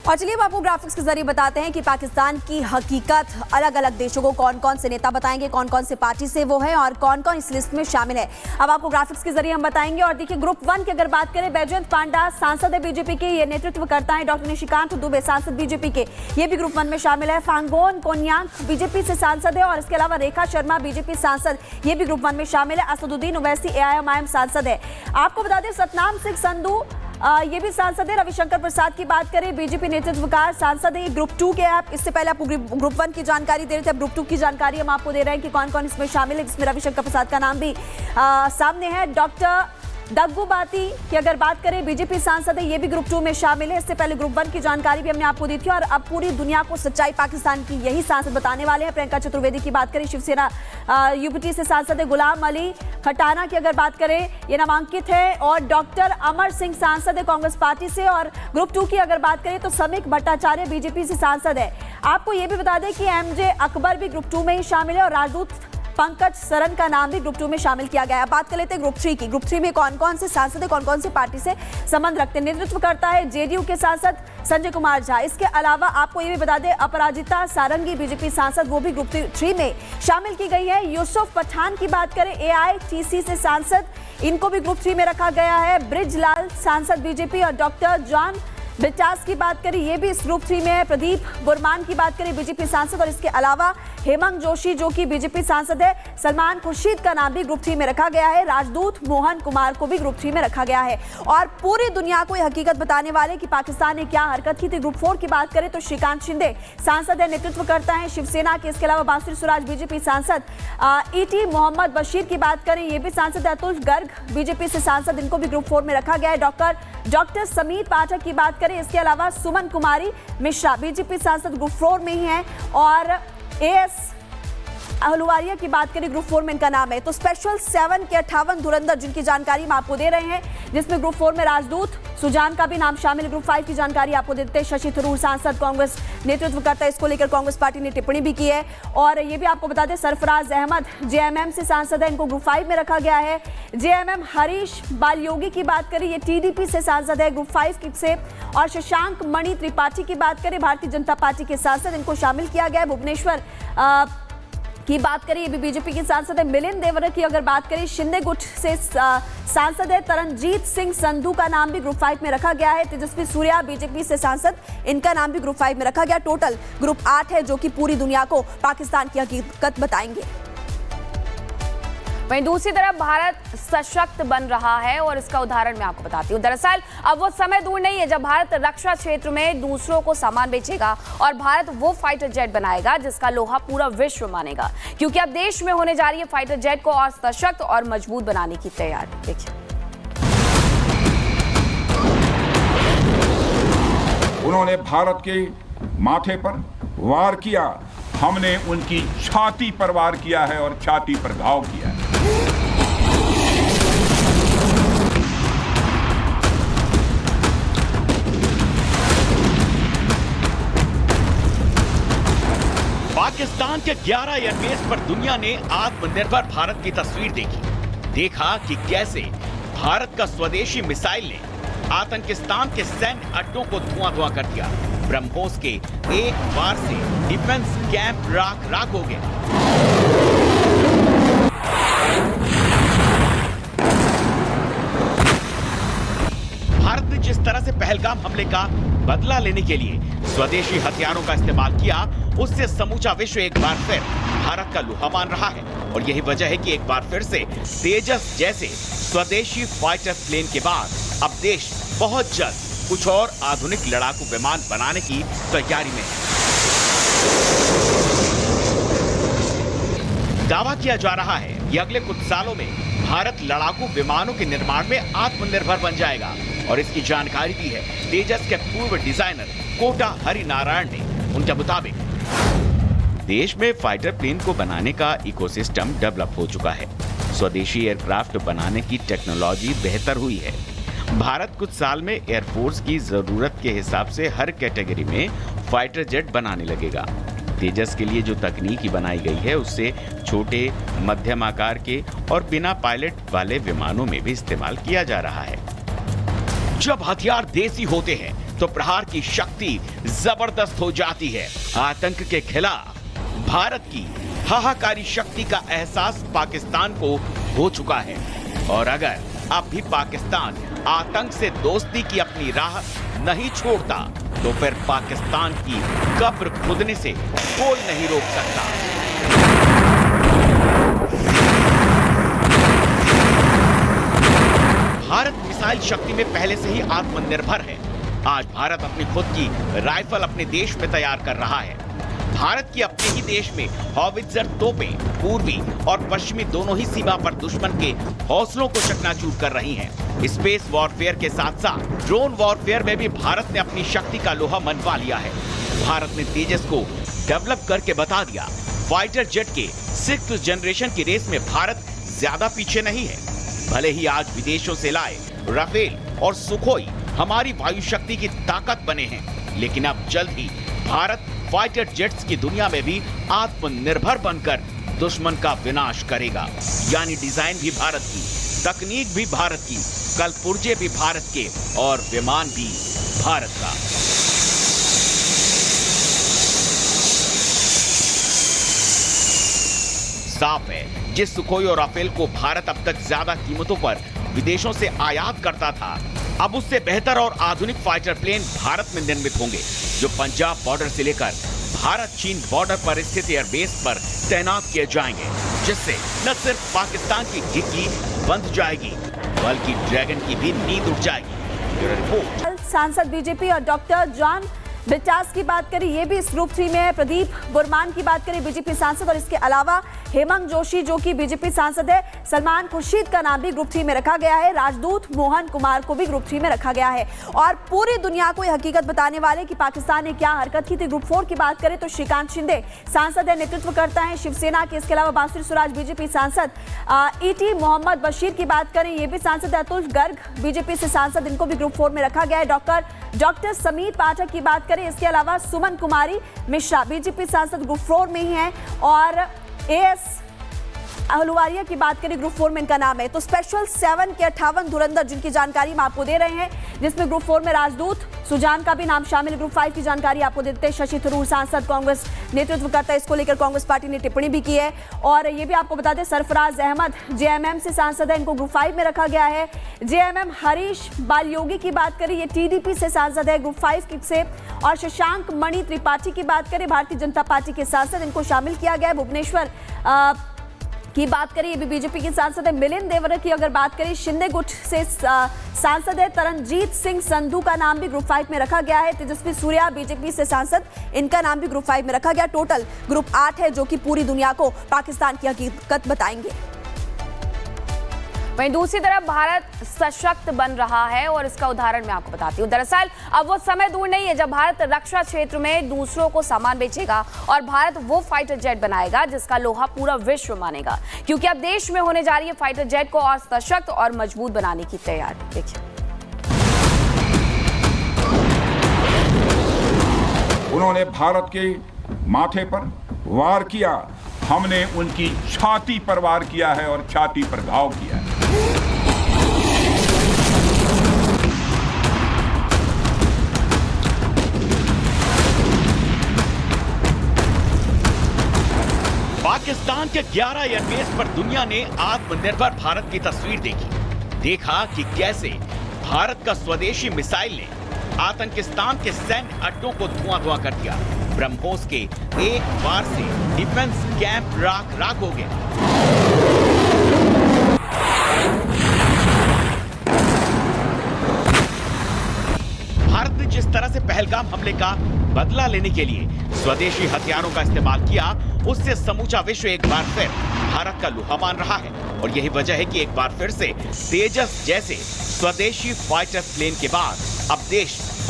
और चलिए अब आपको ग्राफिक्स के जरिए बताते हैं कि पाकिस्तान की हकीकत अलग अलग देशों को कौन कौन से नेता बताएंगे, कौन कौन से पार्टी से वो है और कौन कौन इस लिस्ट में शामिल है। अब आपको ग्राफिक्स के जरिए हम बताएंगे। और देखिए ग्रुप 1 की अगर बात करें, बैजयंत पांडा सांसद है बीजेपी के, ये नेतृत्व करता है। डॉक्टर निशिकांत दुबे सांसद बीजेपी के, ये भी ग्रुप 1 में शामिल है। फांगोन कोन्यांग बीजेपी से सांसद है और इसके अलावा रेखा शर्मा बीजेपी सांसद, ये भी ग्रुप 1 में शामिल है। असदुद्दीन ओवैसी एआईएमआईएम सांसद है। आपको बता दें सतनाम सिंह संधू ये भी सांसद है। रविशंकर प्रसाद की बात करें, बीजेपी नेतृत्व का सांसद है। ये ग्रुप 2 के आप इससे पहले आपको ग्रुप 1 की जानकारी दे रहे थे, अब ग्रुप 2 की जानकारी हम आपको दे रहे हैं कि कौन कौन इसमें शामिल है, जिसमें रविशंकर प्रसाद का नाम भी सामने है। डॉक्टर दग्गू बाती की अगर बात करें, बीजेपी सांसद है, ये भी ग्रुप 2 में शामिल है। इससे पहले ग्रुप 1 की जानकारी भी हमने आपको दी थी और अब पूरी दुनिया को सच्चाई पाकिस्तान की यही सांसद बताने वाले हैं। प्रियंका चतुर्वेदी की बात करें, शिवसेना यूपीटी से सांसद है। गुलाम अली खटाना की अगर बात करें, ये नामांकित है। और डॉक्टर अमर सिंह सांसद है कांग्रेस पार्टी से। और ग्रुप 2 की अगर बात करें तो समीक भट्टाचार्य बीजेपी से सांसद है। आपको ये भी बता दें कि एमजे अकबर भी ग्रुप 2 में ही शामिल है और राजदूत पंकज सरन का नाम भी ग्रुप 2 में शामिल किया गया है। बात कर लेते हैं ग्रुप 3 की। ग्रुप 3 में कौन कौन से सांसद है, कौन कौन से पार्टी से संबंध रखते हैं। नेतृत्व करता है जेडीयू के सांसद संजय कुमार झा। इसके अलावा आपको ये भी बता दें अपराजिता सारंगी बीजेपी सांसद, वो भी ग्रुप 3 में शामिल की गई है। यूसुफ पठान की बात करें, एआईटीसी से सांसद, इनको भी ग्रुप 3 में रखा गया है। ब्रिजलाल सांसद बीजेपी। और डॉक्टर जॉन बिटास की बात करें, ये भी इस ग्रुप 3 में है। प्रदीप बुरमान की बात करें, बीजेपी सांसद। और इसके अलावा हेमंत जोशी जो कि बीजेपी सांसद है। सलमान खुर्शीद का नाम भी ग्रुप 3 में रखा गया है। राजदूत मोहन कुमार को भी ग्रुप 3 में रखा गया है। और पूरी दुनिया को यह हकीकत बताने वाले कि पाकिस्तान ने क्या हरकत की थी। ग्रुप 4 की बात करें तो श्रीकांत शिंदे सांसद है, नेतृत्व करता है शिवसेना के। इसके अलावा बांसुरी सुराज बीजेपी सांसद। ईटी मोहम्मद बशीर की बात करें, ये भी सांसद है। अतुल गर्ग बीजेपी से सांसद, इनको भी ग्रुप 4 में रखा गया है। डॉक्टर समीर पाठक की बात करें, इसके अलावा सुमन कुमारी मिश्रा बीजेपी सांसद ग्रुप 4 में ही है। और एएस अहलुवालिया की बात करें, ग्रुप 4 में इनका नाम है। तो स्पेशल 7 के 58 धुरंधर जिनकी जानकारी हम आपको दे रहे हैं, जिसमें ग्रुप 4 में राजदूत सुजान का भी नाम शामिल है। ग्रुप 5 की जानकारी आपको देते हैं। शशि थरूर सांसद, कांग्रेस नेतृत्व करता है। इसको लेकर कांग्रेस पार्टी ने टिप्पणी भी की है। और ये भी आपको बता दें सरफराज अहमद जेएमएम से सांसद है, इनको ग्रुप 5 में रखा गया है। जेएमएम हरीश बालयोगी की बात करें, ये टीडीपी से सांसद है, ग्रुप 5 से। और शशांक मणि त्रिपाठी की बात करें, भारतीय जनता पार्टी के सांसद, इनको शामिल किया गया है। भुवनेश्वर की बात करें, ये भी बीजेपी के सांसद है। मिलिंद देवरा की अगर बात करें, शिंदे गुट से सांसद है। तरनजीत सिंह संधू का नाम भी ग्रुप 5 में रखा गया है। तेजस्वी सूर्या बीजेपी से सांसद, इनका नाम भी ग्रुप 5 में रखा गया। टोटल ग्रुप 8 है जो कि पूरी दुनिया को पाकिस्तान की हकीकत बताएंगे। वहीं दूसरी तरफ भारत सशक्त बन रहा है और इसका उदाहरण मैं आपको बताती हूँ। दरअसल अब वो समय दूर नहीं है जब भारत रक्षा क्षेत्र में दूसरों को सामान बेचेगा और भारत वो फाइटर जेट बनाएगा जिसका लोहा पूरा विश्व मानेगा, क्योंकि अब देश में होने जा रही है फाइटर जेट को और सशक्त और मजबूत बनाने की तैयारी। देखिए, उन्होंने भारत के माथे पर वार किया, हमने उनकी छाती पर वार किया है और छाती पर घाव किया है। पाकिस्तान के 11 एयरबेस पर दुनिया ने आत्मनिर्भर भारत की तस्वीर देखी। देखा कि कैसे भारत का स्वदेशी मिसाइल ने आतंकिस्तान के सैन्य अड्डों को धुआं कर दिया। ब्रह्मोस के एक वार से डिफेंस कैंप राख हो गया। भारत ने जिस तरह से पहलगाम हमले का बदला लेने के लिए स्वदेशी हथियारों का इस्तेमाल किया, उससे समूचा विश्व एक बार फिर भारत का लोहा मान रहा है। और यही वजह है कि एक बार फिर से तेजस जैसे स्वदेशी फाइटर प्लेन के बाद अब देश बहुत जल्द कुछ और आधुनिक लड़ाकू विमान बनाने की तैयारी में है। दावा किया जा रहा है कि अगले कुछ सालों में भारत लड़ाकू विमानों के निर्माण में आत्मनिर्भर बन जाएगा। और इसकी जानकारी भी है तेजस के पूर्व डिजाइनर कोटा हरि नारायण ने। उनके मुताबिक देश में फाइटर प्लेन को बनाने का इकोसिस्टम डेवलप हो चुका है। स्वदेशी एयरक्राफ्ट बनाने की टेक्नोलॉजी बेहतर हुई है। भारत कुछ साल में एयरफोर्स की जरूरत के हिसाब से हर कैटेगरी में फाइटर जेट बनाने लगेगा। तेजस के लिए जो तकनीकी बनाई गई है उससे छोटे मध्यम आकार के और बिना पायलट वाले विमानों में भी इस्तेमाल किया जा रहा है। जब हथियार देसी होते हैं तो प्रहार की शक्ति जबरदस्त हो जाती है। आतंक के खिलाफ भारत की हाहाकारी शक्ति का एहसास पाकिस्तान को हो चुका है और अगर अब भी पाकिस्तान आतंक से दोस्ती की अपनी राह नहीं छोड़ता तो फिर पाकिस्तान की कब्र खुदने से कोई नहीं रोक सकता। भारत मिसाइल शक्ति में पहले से ही आत्मनिर्भर है। आज भारत अपनी खुद की राइफल अपने देश में तैयार कर रहा है। भारत की अपने ही देश में हॉवित्जर तोपें पूर्वी और पश्चिमी दोनों ही सीमा पर दुश्मन के हौसलों को चकनाचूर कर रही हैं। स्पेस वॉरफेयर के साथ साथ ड्रोन वॉरफेयर में भी भारत ने अपनी शक्ति का लोहा मनवा लिया है। भारत ने तेजस को डेवलप करके बता दिया, फाइटर जेट के 6th जनरेशन की रेस में भारत ज्यादा पीछे नहीं है। भले ही आज विदेशों से लाए राफेल और सुखोई हमारी वायु शक्ति की ताकत बने हैं, लेकिन अब जल्द ही भारत फाइटर जेट्स की दुनिया में भी आत्मनिर्भर बनकर दुश्मन का विनाश करेगा। यानी डिजाइन भी भारत की, तकनीक भी भारत की, कल पुर्जे भी भारत के और विमान भी भारत का। साफ है, जिस सुखोई और राफेल को भारत अब तक ज्यादा कीमतों पर विदेशों से आयात करता था, अब उससे बेहतर और आधुनिक फाइटर प्लेन भारत में निर्मित होंगे, जो पंजाब बॉर्डर से लेकर भारत चीन बॉर्डर पर स्थित एयरबेस पर तैनात किए जाएंगे, जिससे न सिर्फ पाकिस्तान की घिघी बंध जाएगी बल्कि ड्रैगन की भी नींद उड़ जाएगी। Bureau report. सांसद बीजेपी और डॉक्टर जॉन बिटास की बात करें, ये भी इस ग्रुप 3 में है। प्रदीप बुरमान की बात करें, बीजेपी सांसद, और इसके अलावा हेमंत जोशी जो कि बीजेपी सांसद है। सलमान खुर्शीद का नाम भी ग्रुप 3 में रखा गया है। राजदूत मोहन कुमार को भी ग्रुप 3 में रखा गया है। और पूरी दुनिया को यह हकीकत बताने वाले कि पाकिस्तान ने क्या हरकत की थी। ग्रुप 4 की बात करें तो श्रीकांत शिंदे सांसद है, नेतृत्व करता है शिवसेना के। इसके अलावा बांसुरी सुराज बीजेपी सांसद। ईटी मोहम्मद बशीर की बात करें, ये भी सांसद है। अतुल गर्ग बीजेपी से सांसद, इनको भी ग्रुप 4 में रखा गया है। डॉक्टर समीर पाठक की बात करें, इसके अलावा सुमन कुमारी मिश्रा बीजेपी सांसद ग्रुप 4 में ही हैं। और एएस अहलुवालिया की बात करें, ग्रुप 4 में इनका नाम है। तो स्पेशल 7 के 58 धुरंधर जिनकी जानकारी हम आपको दे रहे हैं, जिसमें ग्रुप 4 में राजदूत सुजान का भी नाम शामिल। ग्रुप 5 की जानकारी आपको देते हैं। शशि थरूर सांसद, कांग्रेस नेतृत्व करता है। इसको लेकर कांग्रेस पार्टी ने टिप्पणी भी की है। और ये भी आपको बता दें, सरफराज अहमद जेएमएम से सांसद है, इनको ग्रुप 5 में रखा गया है। जेएमएम हरीश बालयोगी की बात करें, ये टीडीपी से सांसद है, ग्रुप 5 से। और शशांक मणि त्रिपाठी की बात करें, भारतीय जनता पार्टी के सांसद, इनको शामिल किया गया है। भुवनेश्वर की बात करें, ये भी बीजेपी के सांसद है। मिलिंद देवरा की अगर बात करें, शिंदे गुट से सांसद है। तरनजीत सिंह संधू का नाम भी ग्रुप 5 में रखा गया है। तेजस्वी सूर्या बीजेपी से सांसद, इनका नाम भी ग्रुप 5 में रखा गया। टोटल ग्रुप 8 है, जो कि पूरी दुनिया को पाकिस्तान की हकीकत बताएंगे। वहीं दूसरी तरफ भारत सशक्त बन रहा है और इसका उदाहरण मैं आपको बताती हूँ। दरअसल अब वो समय दूर नहीं है जब भारत रक्षा क्षेत्र में दूसरों को सामान बेचेगा और भारत वो फाइटर जेट बनाएगा जिसका लोहा पूरा विश्व मानेगा, क्योंकि अब देश में होने जा रही है फाइटर जेट को और सशक्त और मजबूत बनाने की तैयारी। देखिए, उन्होंने भारत के माथे पर वार किया, हमने उनकी छाती पर वार किया है और छाती पर घाव किया है। पाकिस्तान के 11 एयरबेस पर दुनिया ने आत्मनिर्भर भारत की तस्वीर देखी। देखा कि कैसे भारत का स्वदेशी मिसाइल ने आतंकिस्तान के सैन्य अड्डों को धुआं कर दिया। ब्रह्मोस के एक वार से डिफेंस कैंप राख हो गया। भारत ने जिस तरह से पहलगाम हमले का बदला लेने के लिए स्वदेशी हथियारों का इस्तेमाल किया, उससे समूचा विश्व एक बार फिर भारत का लोहा मान रहा है। और यही वजह है कि एक बार फिर से तेजस जैसे स्वदेशी फाइटर प्लेन के बाद अब देश